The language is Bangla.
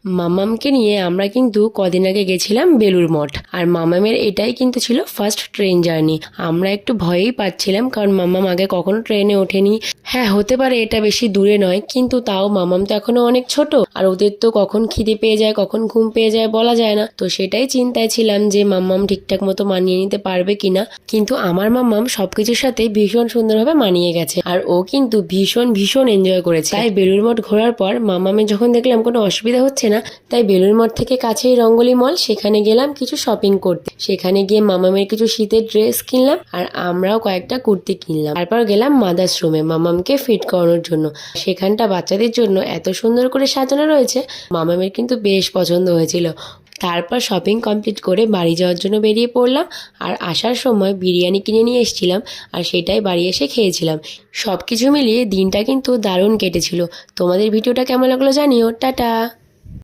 মামামকে নিয়ে আমরা কিন্তু কদিন আগে গেছিলাম বেলুড় মঠ। আর মামামের এটাই কিন্তু ছিল ফার্স্ট ট্রেন জার্নি। আমরা একটু ভয়েই পাচ্ছিলাম, কারণ মামাম আগে কখনো ট্রেনে ওঠেনি। হ্যাঁ, হতে পারে এটা বেশি দূরে নয়, কিন্তু তাও মামাম তো এখনো অনেক ছোট, আর ওদের তো কখন খিদে পেয়ে যায় কখন ঘুম পেয়ে যায় বলা যায় না। তো সেটাই চিন্তায় ছিলাম যে মামাম ঠিকঠাক মতো মানিয়ে নিতে পারবে কিনা। কিন্তু আমার মামাম সবকিছুর সাথে ভীষণ সুন্দরভাবে মানিয়ে গেছে, আর ও কিন্তু ভীষণ ভীষণ এনজয় করেছে। তাই বেলুড় মঠ ঘোরার পর মামামের যখন দেখলাম কোনো অসুবিধা হচ্ছে না, তাই বেলুড় মঠ থেকে কাছেই রঙ্গলি মল, সেখানে গেলাম কিছু শপিং করতে। সেখানে গিয়ে মামামের কিছু শীতের ড্রেস কিনলাম, আর আমরাও কয়েকটা কুর্তি কিনলাম। তারপর গেলাম মাদার্স রুমে মামামকে ফিট করানোর জন্য। সেখানটা বাচ্চাদের জন্য এত সুন্দর করে সাজানো রয়েছে, মামামের কিন্তু বেশ পছন্দ হয়েছিল। তারপর শপিং কমপ্লিট করে বাড়ি যাওয়ার জন্য বেরিয়ে পড়লাম। আর আসার সময় বিরিয়ানি কিনে নিয়ে এসেছিলাম, আর সেটাই বাড়ি এসে খেয়েছিলাম। সব কিছু মিলিয়ে দিনটা কিন্তু দারুণ কেটেছিল। তোমাদের ভিডিওটা কেমন লাগলো জানিও। টাটা।